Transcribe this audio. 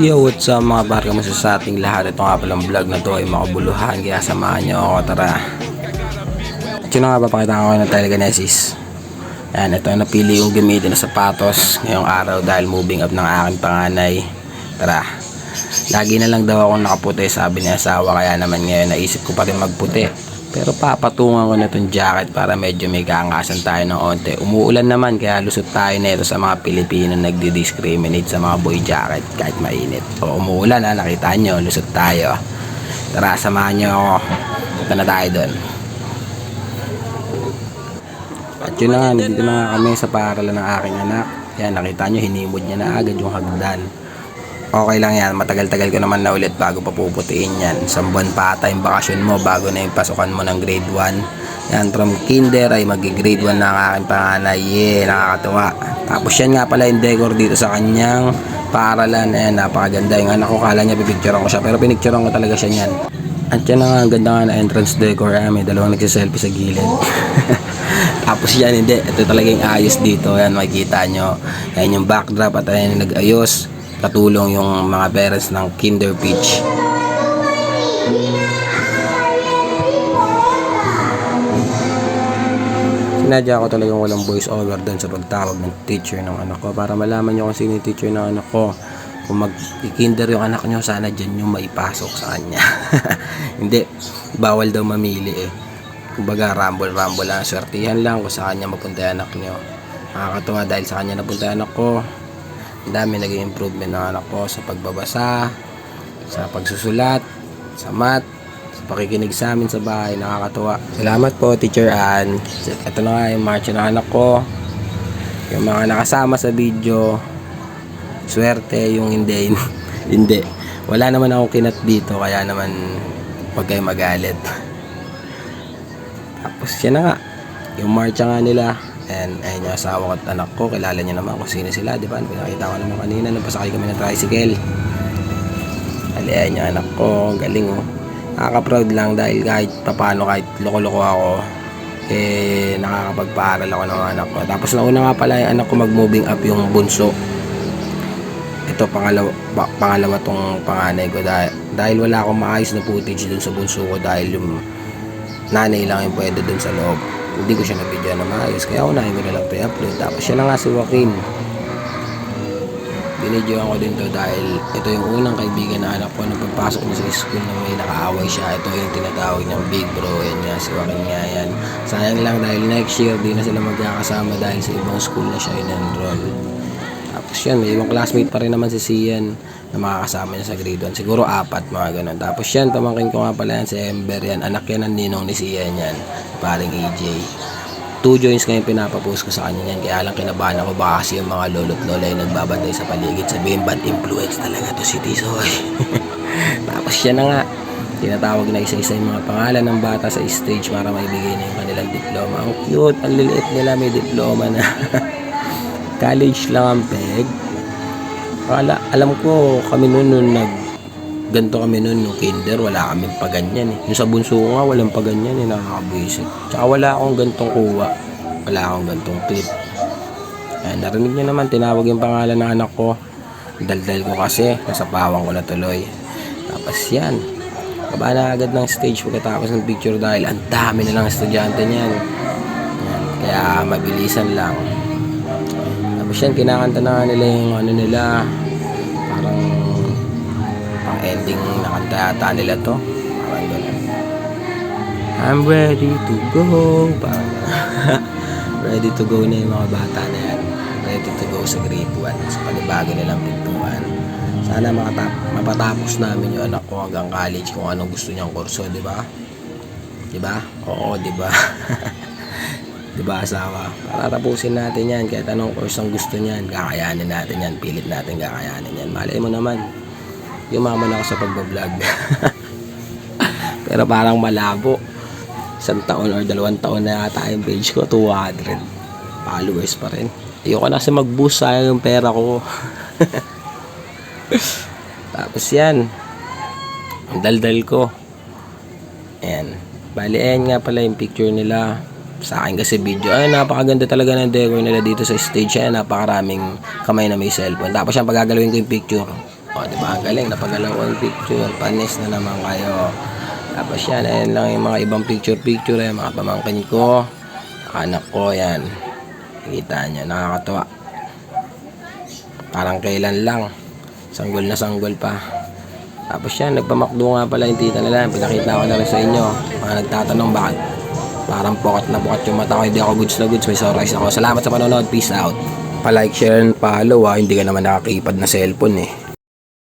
Yo, what's up mga barka mo sa ating lahat. Ito nga palang vlog na to ay makabuluhan, kaya samahan nyo ako, tara. At yun nga, papakita ko ng telekinesis. Ayan, ito ang napili yung gamitin na sapatos ngayong araw dahil moving up ng aking panganay. Tara. Lagi na lang daw akong nakaputi, sabi ni asawa, kaya naman ngayon naisip ko pa rin magputi. Pero papatungan ko na itong jacket para medyo may kaangasan tayo ng onte. Umuulan naman kaya lusot tayo nito sa mga Pilipino nagdi-discriminate sa mga boy jacket kahit mainit. O umuulan ha, nakita nyo, lusot tayo. Tara, samahan nyo ako. Punta na tayo doon. At yun na nga, nandito na nga kami sa paaralan ng aking anak. Yan, nakita nyo, hinimod niya na agad yung hagdan. Okay lang yan, matagal-tagal ko naman na ulit bago papuputiin yan. Isang buwan pa ata yung bakasyon mo bago na yung pasukan mo ng grade 1. Yan, from kinder ay mag-grade 1 na ang aking panganay. Yeah, nakakatuwa. Tapos yan nga pala yung decor dito sa kanyang paaralan. Ayan, napakaganda. Yung anak ko, kala niya pipicturean ko siya, pero pinicturean ko talaga siya yan. At yan na nga, ang ganda nga na entrance decor. Ayan, may dalawang nagsiselfie sa gilid. Tapos yan, hindi. Ito talaga yung ayos dito. Ayan, makikita nyo. Ayan yung backdrop at ayan yung nag-ayos. Katulong yung mga parents ng Kinder Peach. Sinadya ko talagang walang voice over doon sa pagtawag ng teacher ng anak ko para malaman nyo kung sino yung teacher ng anak ko. Kung mag-kinder yung anak nyo, sana dyan yung maipasok sa kanya. Hindi, bawal daw mamili eh. Kumbaga rumble lang, swertihan lang kung sa kanya mapunta yung anak nyo. Nakakatuwa dahil sa kanya napunta yung anak ko. Ang dami naging improvement ng anak ko sa pagbabasa, sa pagsusulat, sa math, sa pakikinig sa amin sa bahay. Nakakatuwa. Salamat po, Teacher Ann. Ito na nga yung march ng anak ko. Yung mga nakasama sa video, swerte. Yung hindi, hindi. Wala naman ako kinat dito, kaya naman huwag kayo magalit. Tapos yan na nga, yung march nga nila. And ayun yung asawa ko at anak ko, kilala niyo naman kung sino sila, di ba? Pinakita ko naman kanina, nagpasakay kami ng tricycle. Ayun yung anak ko, galing oh. Nakaka-proud lang dahil kahit papano, kahit loko-loko ako, eh nakakapagpaaral ako ng anak ko. Tapos nauna nga pala yung anak ko mag-moving up yung bunso. Ito pangalawa tong panganay ko dahil wala akong maayos na footage dun sa bunso ko dahil yung nanay lang yung pwede dun sa loob. Hindi ko siya na-video na maayos, kaya unahin ko na lang ito i-upload. Tapos siya na nga si Joaquin. Binidyoan ko din to dahil ito yung unang kaibigan na anak ko na pagpasok niya sa school na may nakaaway siya. Ito yung tinatawag niyang big bro. Yan nga, si Joaquin nga yan. Sayang lang dahil next year di na sila magkakasama dahil sa ibang school na siya in-enroll. Tapos yan, may ibang classmate pa rin naman si Sian na makakasama niya sa grade 1. Siguro 4, mga ganun. Tapos yan, pamangkin ko nga pala yan si Ember yan. Anak yan ng ninong ni Sian yan. Paring AJ. 2 joints ngayon pinapapost ko sa kanya yan. Kaya lang kinabahan ako baka kasi yung mga lolo't lola yung nagbabantay sa paligid. Sabihin, bad influence talaga to si Tisoy. Tapos yan na nga. Tinatawag na isa-isa yung mga pangalan ng bata sa stage para maibigay na yung kanilang diploma. Ang cute, ang liliit nila, may diploma na. College lang ang peg. Alam ko kami noon ganto kami noon nung kinder, wala kaming paganyan eh. Yung sa bunso ko nga walang paganyan eh, nakakabuisit. Tsaka wala akong gantong kuha, wala akong gantong clip. Ayan, narinig niyo naman, tinawag yung pangalan ng anak ko. Daldal ko kasi, nasa pawang ko na tuloy. Tapos yan, baba na agad ng stage pagkatapos ng picture dahil ang dami na lang estudyante niyan. Ayan, kaya mabilisan lang. Tapos yan, kinakanta na nga nila yung ano nila, parang pang ending na kanta yata nila to, parang gano'n. I'm ready to go, parang ready to go na yung mga bata na yan, ready to go sa grade 1 sa panibago nilang pintuan. Sana mapatapos namin yung anak ko hanggang college kung anong gusto niyang kurso, di ba? Di ba? Oo, di ba? Diba asawa? Para tapusin natin yan kahit anong course ang gusto niyan, kakayanin natin yan, pilit natin kakayanin yan. Malay mo naman yumaman ako sa pagbablog. Pero parang malabo, 1 taon or 2 taon na yata yung page ko, 200 followers pa rin. Ayoko na kasi mag-boost, sayang yung pera ko. Tapos yan, ang daldal ko, ayan, bali ayan nga pala yung picture nila. Sa akin kasi video, ay napakaganda talaga ng decor nila dito sa stage. Ay napakaraming kamay na may cellphone. Tapos yan, pagagalawin ko yung picture, O, diba? Ang galing. Napagalaw ko yung picture. Panis na naman kayo. Tapos yan. Ayan lang yung mga ibang picture-picture. Yung mga pamangkin ko. Anak ko. Yan. Kita nyo. Nakakatuwa. Parang kailan lang. Sanggol na sanggol pa. Tapos yan. Nagpamakdo nga pala yung tita nila. Pinakita ko na rin sa inyo. Mga nagtatanong bakit parang bukat na bukat yung mata ko. Hindi ako goods na goods. May sunrise ako. Salamat sa panonood. Peace out. Pa-like, share, and follow. Hindi ka naman nakakipad na cellphone eh.